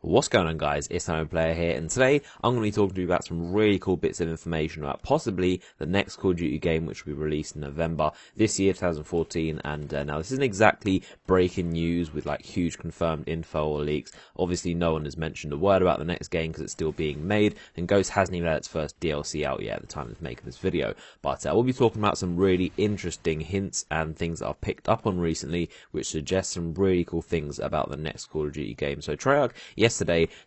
What's going on, guys? It's Player here, and today I'm going to be talking to you about some really cool bits of information about possibly the next Call of Duty game, which will be released in November this year, 2014. And now this isn't exactly breaking news with like huge confirmed info or leaks. Obviously, no one has mentioned a word about the next game because it's still being made, and Ghost hasn't even had its first DLC out yet at the time of making this video. But we'll be talking about some really interesting hints and things that I've picked up on recently, which suggest some really cool things about the next Call of Duty game. So Treyarch yesterday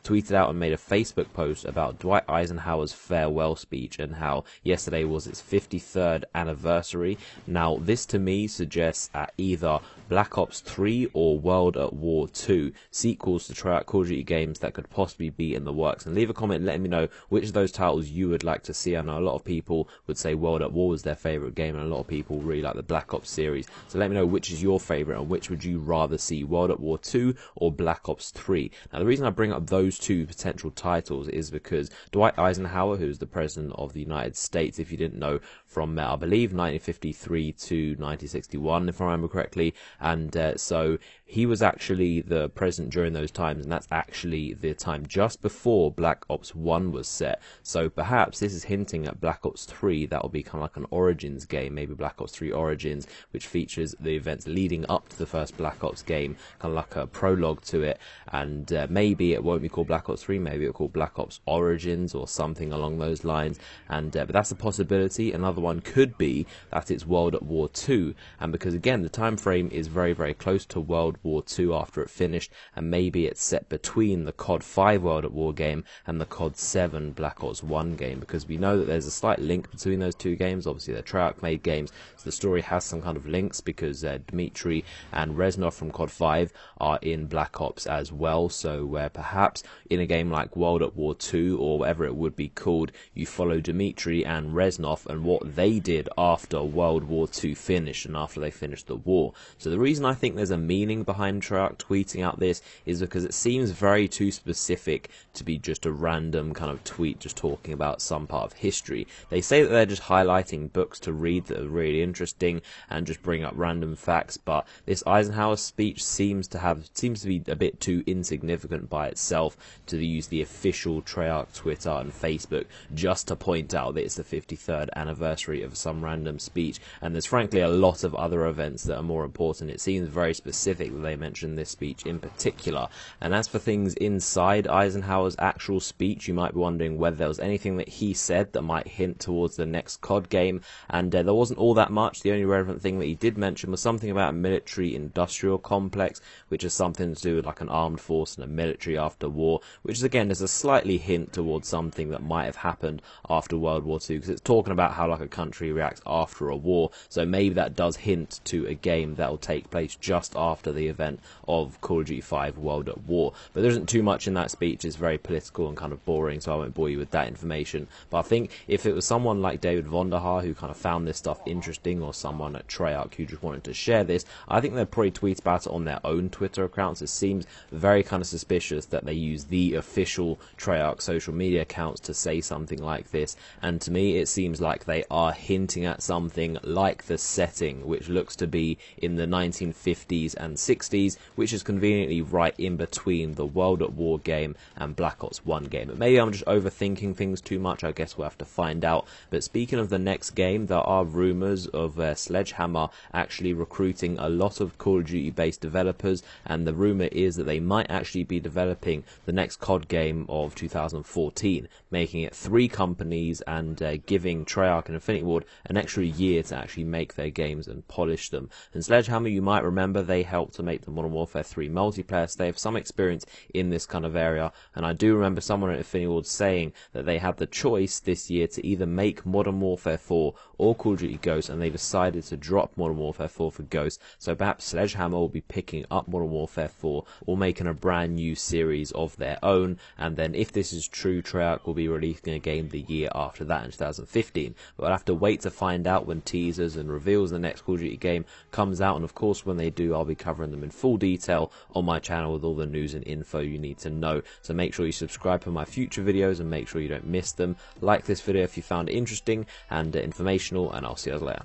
tweeted out and made a Facebook post about Dwight Eisenhower's farewell speech and how yesterday was its 53rd anniversary. Now, this to me suggests either Black Ops 3 or World at War 2, sequels to Treyarch Call of Duty games that could possibly be in the works. And leave a comment letting me know which of those titles you would like to see. I know a lot of people would say World at War was their favourite game, and a lot of people really like the Black Ops series. So let me know which is your favourite and which would you rather see, World at War 2 or Black Ops 3. Now, the reason I bring up those two potential titles is because Dwight Eisenhower, who's the President of the United States, if you didn't know, from I believe 1953 to 1961, if I remember correctly, and so he was actually the president during those times, and that's actually the time just before Black Ops 1 was set. So perhaps this is hinting at Black Ops 3. That will be kind of like an Origins game, maybe Black Ops 3 Origins, which features the events leading up to the first Black Ops game, kind of like a prologue to it. And maybe it won't be called Black Ops 3, maybe it'll be called Black Ops Origins or something along those lines. And but that's a possibility. Another one could be that it's World at War 2, and because again the time frame is very, very close to World War 2 after it finished, and maybe it's set between the COD 5 World at War game and the COD 7 Black Ops 1 game, because we know that there's a slight link between those two games. Obviously they're Treyarch made games, so the story has some kind of links, because Dmitry and Reznov from COD 5 are in Black Ops as well. So perhaps in a game like World at War 2 or whatever it would be called, you follow Dmitry and Reznov and what they did after World War 2 finished and after they finished the war. So the reason I think there's a meaning behind Treyarch tweeting out this is because it seems very too specific to be just a random kind of tweet just talking about some part of history. They say that they're just highlighting books to read that are really interesting and just bring up random facts, but this Eisenhower speech seems to be a bit too insignificant by itself to use the official Treyarch Twitter and Facebook just to point out that it's the 53rd anniversary of some random speech. And there's frankly a lot of other events that are more important. It seems very specific that they mention this speech in particular. And as for things inside Eisenhower's actual speech, you might be wondering whether there was anything that he said that might hint towards the next COD game, and there wasn't all that much. The only relevant thing that he did mention was something about a military industrial complex, which is something to do with like an armed force and a military after war, which is again is a slightly hint towards something that might have happened after World War II, because it's talking about how like a country reacts after a war. So maybe that does hint to a game that will take place just after the event of Call of Duty 5 World at War. But there isn't too much in that speech. It's very political and kind of boring, so I won't bore you with that information. But I think if it was someone like David Vonderhaar who kind of found this stuff interesting, or someone at Treyarch who just wanted to share this, I think they'd probably tweet about it on their own Twitter accounts. It seems very kind of suspicious that they use the official Treyarch social media accounts to say something like this, and to me it seems like they are hinting at something like the setting, which looks to be in the 1950s and 60s, which is conveniently right in between the World at War game and Black Ops 1 game. But maybe I'm just overthinking things too much. I guess we'll have to find out. But speaking of the next game, there are rumours of Sledgehammer actually recruiting a lot of Call of Duty based developers, and the rumour is that they might actually be developing the next COD game of 2014, making it 3 companies and giving Treyarch and Infinity Ward an extra year to actually make their games and polish them. And Sledgehammer, you might remember, they helped to make the Modern Warfare 3 multiplayer, so they have some experience in this kind of area. And I do remember someone at Infinity Ward saying that they had the choice this year to either make Modern Warfare 4 or Call of Duty Ghost, and they decided to drop Modern Warfare 4 for Ghost. So perhaps Sledgehammer will be picking up Modern Warfare 4 or making a brand new series of their own, and then if this is true, Treyarch will be releasing a game the year after that in 2015. But we'll have to wait to find out when teasers and reveals the next Call of Duty game comes out, and of course when they do, I'll be covering them in full detail on my channel with all the news and info you need to know. So make sure you subscribe for my future videos and make sure you don't miss them. Like this video if you found it interesting and informational, and I'll see you guys later.